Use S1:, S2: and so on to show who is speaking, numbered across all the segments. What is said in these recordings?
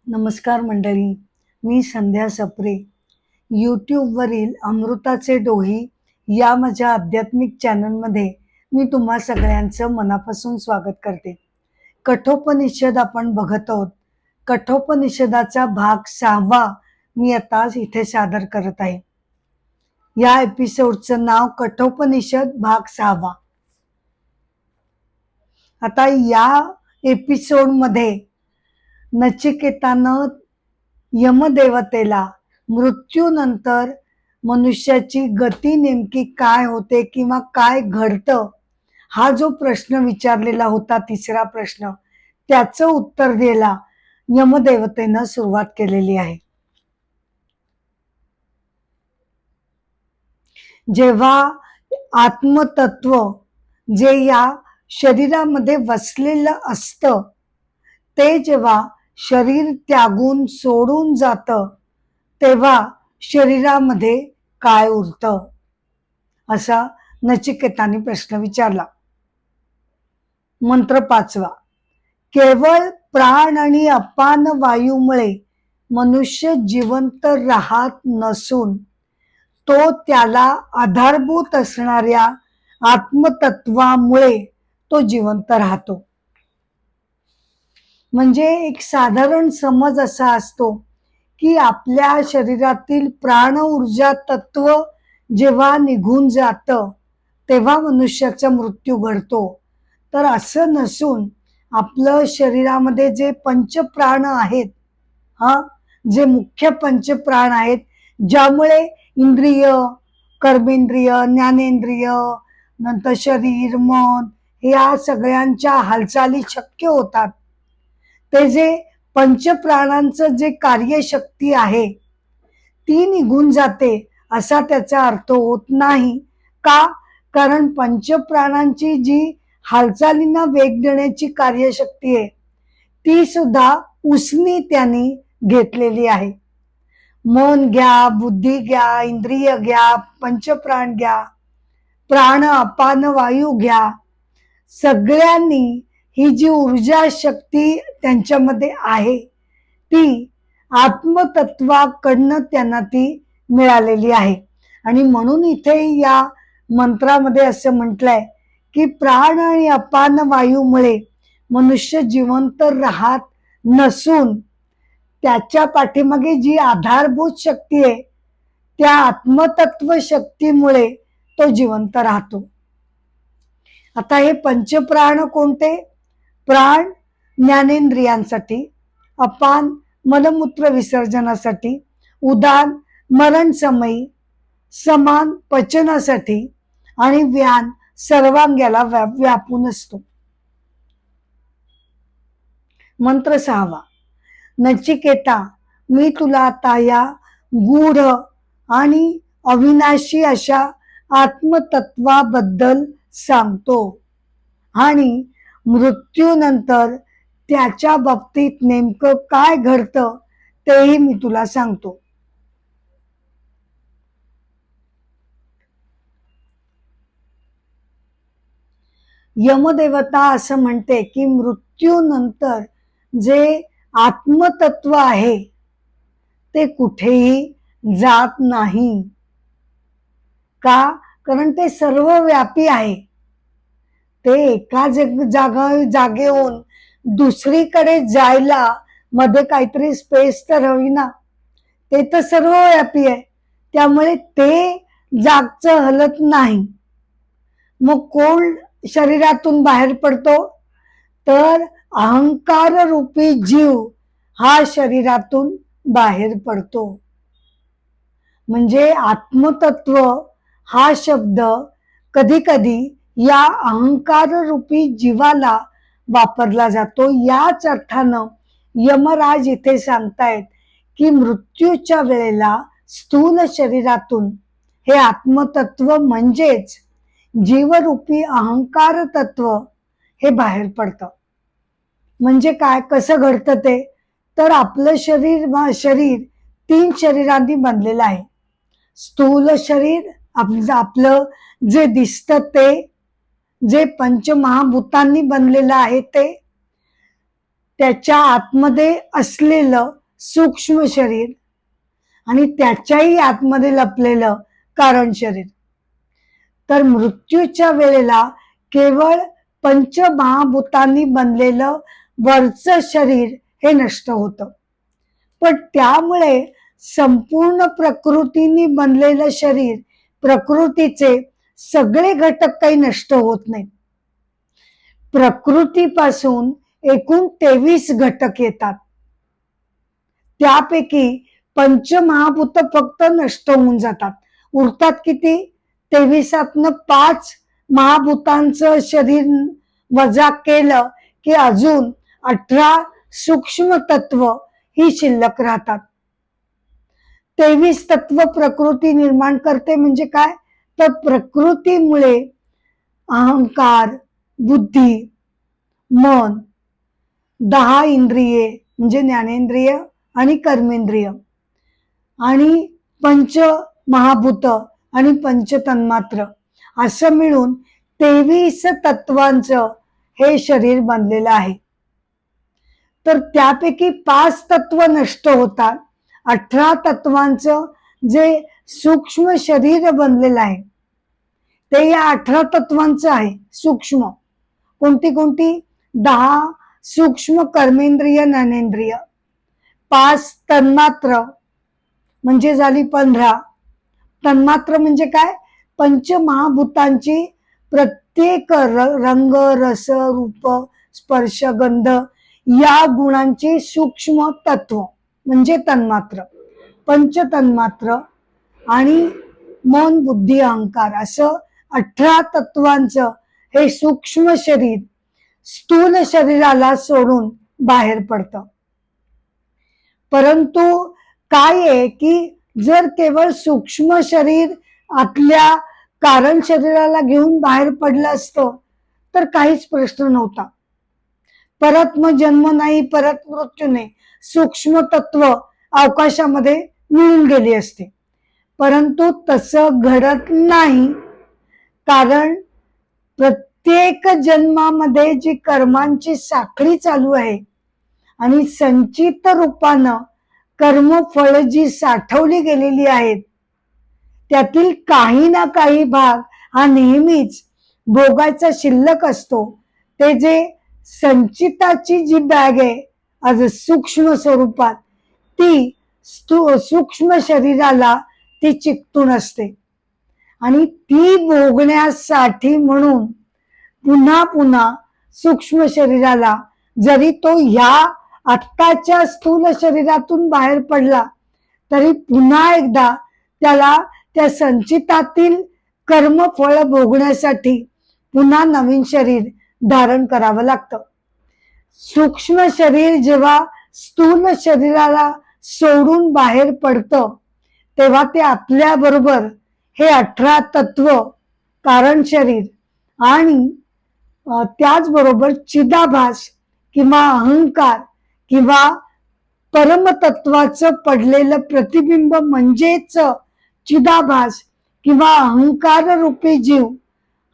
S1: नमस्कार मंडळी, मी संध्या सप्रे. यूट्यूबवरील अमृताचे डोही या माझ्या आध्यात्मिक चॅनलमध्ये मी तुम्हा सगळ्यांचं मनापासून स्वागत करते. कठोपनिषद आपण बघत आहोत. कठोपनिषदाचा भाग 6वा मी आता इथे सादर करत आहे. या एपिसोडचं नाव कठोपनिषद भाग 6वा. आता या एपिसोडमध्ये नचिकेतानं यमदेवतेला मृत्यूनंतर मनुष्याची गती नेमकी काय होते किंवा काय घडतं, हा जो प्रश्न विचारलेला होता, तिसरा प्रश्न, त्याचं उत्तर द्यायला यमदेवतेनं सुरुवात केलेली आहे. जेव्हा आत्मतत्व जे या शरीरामध्ये वसलेलं असतं, ते जेव्हा शरीर त्यागून सोडून जातं, तेव्हा शरीरामध्ये काय उरतं, असा नचिकेताने प्रश्न विचारला. मंत्र 5वा. केवळ प्राण आणि अपान वायूमुळे मनुष्य जिवंत राहत नसून तो त्याला आधारभूत असणाऱ्या आत्मतत्वामुळे तो जिवंत राहतो. म्हणजे एक साधारण समज असा असतो की आपल्या शरीरातील प्राण ऊर्जा तत्व जेव्हा निघून जातं तेव्हा मनुष्याचा मृत्यू घडतो. तर असं नसून आपलं शरीरामध्ये जे पंचप्राण आहेत, जे मुख्य पंचप्राण आहेत, ज्यामुळे इंद्रिय, कर्मेंद्रिय, ज्ञानेंद्रिय, नंतर शरीर, मन, या सगळ्यांच्या हालचाली शक्य होतात, ते जे पंचप्राणांचं जे कार्यशक्ती आहे ती निघून जाते असा त्याचा अर्थ होत नाही. का? कारण पंचप्राणांची जी हालचालींना वेग देण्याची कार्यशक्ती आहे ती सुद्धा उसनी त्यांनी घेतलेली आहे. मन घ्या, बुद्धी घ्या, इंद्रिय घ्या, पंचप्राण घ्या, प्राण अपान वायू घ्या, सगळ्यांनी ही जी ऊर्जा शक्ती त्यांच्यामध्ये आहे ती आत्मतत्वाकडनं त्यांना ती मिळालेली आहे. आणि म्हणून इथे या मंत्रामध्ये असं म्हटलंय की प्राण आणि अपान वायूमुळे मनुष्य जिवंत राहत नसून त्याच्या पाठीमागे जी आधारभूत शक्ती आहे त्या आत्मतत्व शक्तीमुळे तो जिवंत राहतो. आता हे पंचप्राण कोणते? प्राण ज्ञानेंद्रियांसाठी, अपान मलमूत्र विसर्जनासाठी, उदान मरण समयी, समान पचनासाठी आणि व्यान सर्वांग्याला व्यापून असतो. मंत्र 6वा. नचिकेता, मी तुला आता या गूढ आणि अविनाशी अशा आत्मतत्वाबद्दल सांगतो आणि मृत्यूनंतर त्याच्या बाबतीत नेमकं काय घडतं तेही मी तुला सांगतो. यमदेवता असं म्हणते की मृत्यूनंतर जे आत्मतत्व आहे ते कुठेही जात नाही. का? कारण ते सर्वव्यापी आहे. ते एका जागेहून दुसरीकडे जायला मध्ये काहीतरी स्पेस तर हवी ना. ते तर सर्वव्यापी आहे, त्यामुळे ते जागचं हलत नाही. मग कोण शरीरातून बाहेर पडतो? तर अहंकार रूपी जीव हा शरीरातून बाहेर पडतो. म्हणजे आत्मतत्व हा शब्द कधी कधी या अहंकार रूपी जीवाला वापरला जातो. याच अर्थानं यमराज इथे सांगतायत की मृत्यूच्या वेळेला स्थूल शरीरातून हे आत्मतत्व म्हणजेच जीवरूपी अहंकार तत्व हे बाहेर पडतं. म्हणजे काय, कसं घडतं ते? तर आपलं शरीर 3 शरीरांनी बनलेलं आहे. स्थूल शरीर आपलं जे दिसतं ते, जे पंचमहाभूतांनी बनलेलं आहे ते, त्याच्या आतमध्ये असलेलं सूक्ष्म शरीर आणि त्याच्याही आतमध्ये लपलेलं कारण शरीर. तर मृत्यूच्या वेळेला केवळ पंचमहाभूतांनी बनलेलं वरचं शरीर हे नष्ट होतं, पण त्यामुळे संपूर्ण प्रकृतीने बनलेलं शरीर, प्रकृतीचे सगळे घटक काही नष्ट होत नाहीत. प्रकृतीपासून एकूण 23 घटक येतात. त्यापैकी पंचमहाभूत फक्त नष्ट होऊन जातात. उरतात किती? 23तनं 5 महाभूतांचं शरीर वजा केलं की अजून 18 सूक्ष्म तत्व ही शिल्लक राहतात. 23 तत्व प्रकृती निर्माण करते. म्हणजे काय? तर प्रकृतीमुळे अहंकार, बुद्धी, मन, 10 इंद्रिये म्हणजे ज्ञानेंद्रिय आणि कर्मेंद्रिय आणि पंच महाभूत आणि पंचतन्मात्र असं मिळून 23 तत्वांचं हे शरीर बनलेलं आहे. तर त्यापैकी 5 तत्व नष्ट होतात. 18 तत्वांचं जे सूक्ष्म शरीर बनलेलं आहे ते या 18 तत्वांचं आहे. सूक्ष्म कोणती कोणती? 10 सूक्ष्म कर्मेंद्रिय, ज्ञानेंद्रिय, 5 तन्मात्र म्हणजे झाली 15. तन्मात्र म्हणजे काय? पंचमहाभूतांची प्रत्येक रंग, रस, रूप, स्पर्श, गंध या गुणांची सूक्ष्म तत्व म्हणजे तन्मात्र. पंचतन्मात्र आणि मन, बुद्धी, अहंकार असं 18 तत्वांचं हे सूक्ष्म शरीर स्थूल शरीराला सोडून बाहेर पडतं. परंतु काय आहे की जर केवळ सूक्ष्म शरीर आतल्या कारण शरीराला घेऊन बाहेर पडलं असतं तर काहीच प्रश्न नव्हता. परत मग जन्म नाही, परत मृत्यू नाही, सूक्ष्म तत्व अवकाशामध्ये मिळून गेली असते. परंतु तसं घडत नाही, कारण प्रत्येक जन्मामध्ये जी कर्मांची साखळी चालू आहे आणि संचित रूपानं कर्मफळ जी साठवली गेलेली आहेत त्यातील काही ना काही भाग हा नेहमीच भोगाचा शिल्लक असतो. ते जे संचिताची जी बॅग आहे आज सूक्ष्म स्वरूपात ती सूक्ष्म शरीराला ती चिकटून असते आणि ती भोगण्यासाठी म्हणून पुन्हा पुन्हा सूक्ष्म शरीराला, जरी तो ह्या आत्ताच्या स्थूल शरीरातून बाहेर पडला तरी पुन्हा एकदा त्याला त्या संचितातील कर्मफळ भोगण्यासाठी पुन्हा नवीन शरीर धारण करावं लागतं. सूक्ष्म शरीर जेव्हा स्थूल शरीराला सोडून बाहेर पडतं तेव्हा ते आपल्या बरोबर हे 18 तत्व, कारण शरीर आणि त्याचबरोबर चिदाभास किंवा अहंकार किंवा परमतत्वाचं पडलेलं प्रतिबिंब म्हणजेच चिदाभास किंवा अहंकार रूपी जीव,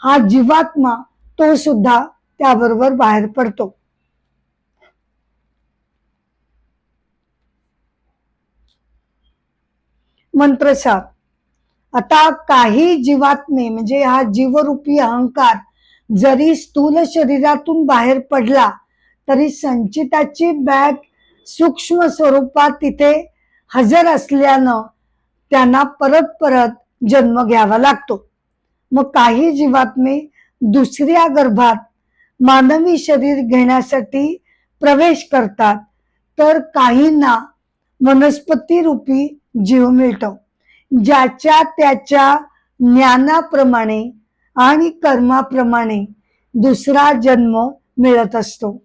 S1: हा जीवात्मा तो सुद्धा त्याबरोबर बाहेर पडतो. मंत्र 7. आता काही जीवात्मे म्हणजे हा जीवरूपी अहंकार जरी स्थूल शरीरातून बाहेर पडला तरी संचिताची बॅग सूक्ष्म स्वरूपात तिथे हजर असल्यानं त्यांना परत परत जन्म घ्यावा लागतो. मग काही जीवात्मे दुसऱ्या गर्भात मानवी शरीर घेण्यासाठी प्रवेश करतात, तर काहींना वनस्पती रूपी जीव मिळतो, ज्याच्या त्याच्या ज्ञानाप्रमाणे आणि कर्माप्रमाणे दुसरा जन्म मिळत असतो.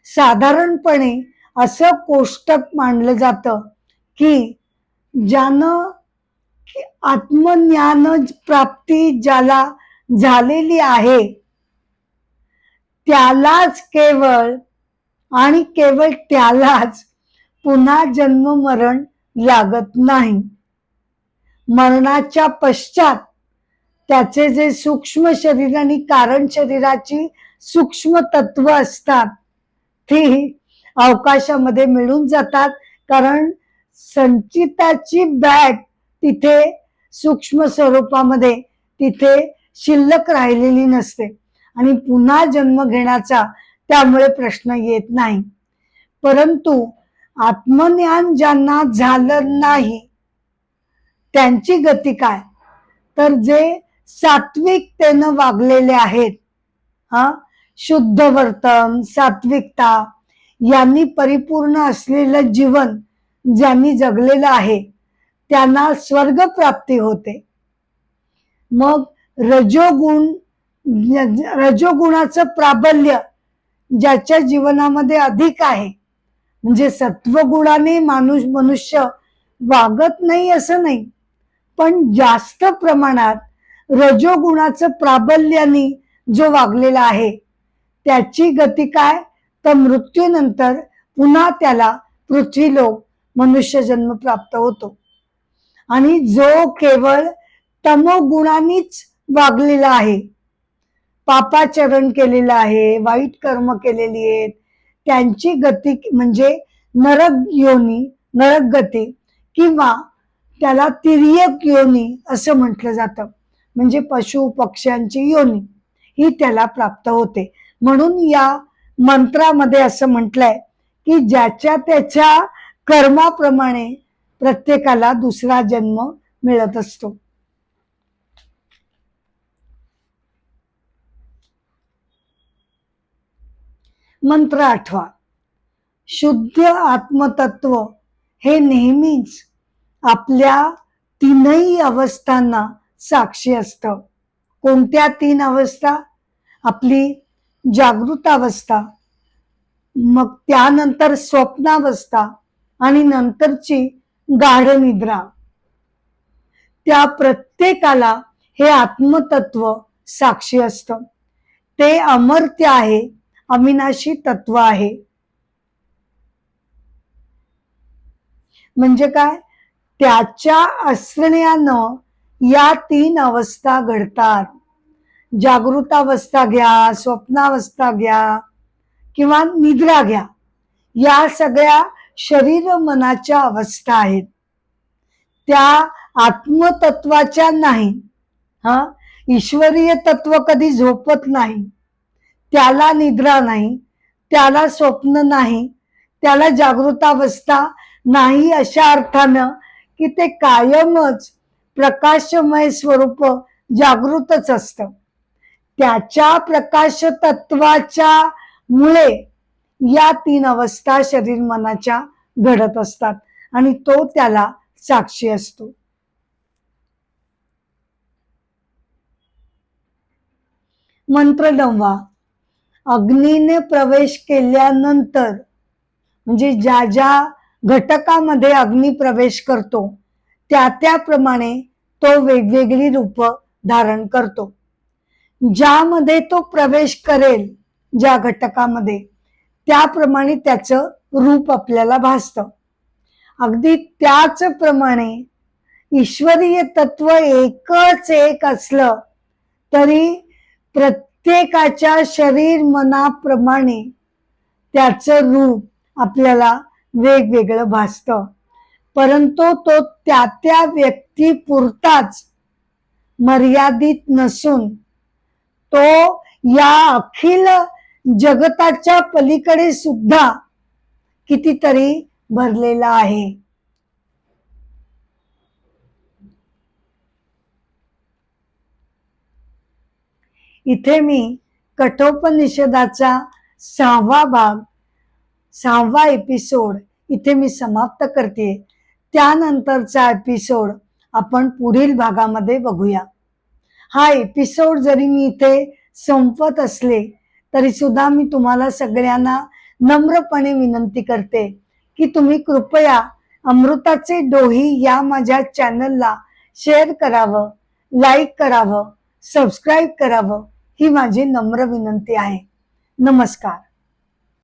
S1: साधारणपणे असं कोष्टक मानलं जातं की ज्यानं आत्मज्ञान प्राप्ती ज्याला झालेली आहे त्यालाच केवळ आणि केवळ त्यालाच पुन्हा जन्म मरण लागत नाही. मरणाच्या पश्चात त्याचे जे सूक्ष्म शरीर आणि कारण शरीराची सूक्ष्म तत्व असतात ती अवकाशामध्ये मिळून जातात, कारण संचिताची बॅग तिथे सूक्ष्म स्वरूपामध्ये तिथे शिल्लक राहिलेली नसते आणि पुन्हा जन्म घेण्याचा त्यामुळे प्रश्न येत नाही. परंतु आत्मज्ञान ज्यांना झालं नाही त्यांची गती काय, तर जे सात्विकतेनं वागलेले आहेत, शुद्ध वर्तन, सात्विकता यांनी परिपूर्ण असलेलं जीवन ज्यांनी जगलेलं आहे त्यांना स्वर्ग प्राप्ती होते. मग रजोगुणाचं प्राबल्य ज्याच्या जीवनामध्ये अधिक आहे, म्हणजे सत्वगुणाने मनुष्य वागत नाही असं नाही, पण जास्त प्रमाणात रजोगुणाचं प्राबल्याने जो वागलेला आहे त्याची गती काय, तर मृत्यूनंतर पुन्हा त्याला पृथ्वीलोक मनुष्य जन्म प्राप्त होतो. आणि जो केवळ तमोगुणानेच वागलेला आहे, पापाचरण केलेलं आहे, वाईट कर्म केलेली आहेत, त्यांची गती म्हणजे नरक गती किंवा त्याला तिर्यक योनी असं म्हटलं जातं, म्हणजे पशु पक्ष्यांची योनी ही त्याला प्राप्त होते. म्हणून या मंत्रामध्ये असं म्हटलंय की ज्याच्या त्याच्या कर्माप्रमाणे प्रत्येकाला दुसरा जन्म मिळत असतो. मंत्र 8. शुद्ध आत्मतत्व हे नेहमीच आपल्या तीनही अवस्थांना साक्षी असतं. कोणत्या 3 अवस्था? आपली जागृत अवस्था, मग त्यानंतर स्वप्नावस्था आणि नंतरची गाढ निद्रा. त्या प्रत्येकाला हे आत्मतत्व साक्षी असतं. ते अमर्त्य आहे, अविनाशी तत्व आहे. म्हणजे काय, त्याच्या असण्यानं या 3 अवस्था घडतात. जागृतावस्था घ्या, स्वप्नावस्था घ्या किंवा निद्रा घ्या, या सगळ्या शरीर मनाच्या अवस्था आहेत. त्या आत्मतत्वाच्या नाही. ईश्वरीय तत्व कधी झोपत नाही, त्याला निद्रा नाही, त्याला स्वप्न नाही, त्याला जागृतावस्था नाही, अशा अर्थानं की ते कायमच प्रकाशमय स्वरूप जागृतच असतं. त्याच्या प्रकाश तत्वाच्या मुळे या 3 अवस्था शरीर मनाच्या घडत असतात आणि तो त्याला साक्षी असतो. मंत्र 9. अग्नीने प्रवेश केल्यानंतर, म्हणजे ज्या ज्या घटकामध्ये अग्नी प्रवेश करतो त्याप्रमाणे तो वेगवेगळी रूप धारण करतो. ज्यामध्ये तो प्रवेश करेल, ज्या घटकामध्ये, त्याप्रमाणे त्याचं रूप आपल्याला भासतं. अगदी त्याच प्रमाणे ईश्वरीय तत्व एकच एक असलं तरी प्रत्येकाच्या शरीर मनाप्रमाणे त्याचं रूप आपल्याला वेगवेगळं भासतं. परंतु तो त्या व्यक्तीपुरताच मर्यादित नसून तो या अखिल जगताच्या पलीकडे सुद्धा कितीतरी भरलेला आहे. इथे मी कठोपनिषदाचा 6वा भाग, 6वा एपिसोड इथे मी समाप्त करते. त्यानंतरचा एपिसोड आपण पुढील भागामध्ये बघूया. हा एपिसोड जरी मी इथे संपत असले तरी सुद्धा मी तुम्हाला सगळ्यांना नम्रपणे विनंती करते की तुम्ही कृपया अमृताचे डोही या माझ्या चॅनलला शेअर करावं, लाईक करावं, सबस्क्राईब करावं, ही माझी नम्र विनंती आहे. नमस्कार.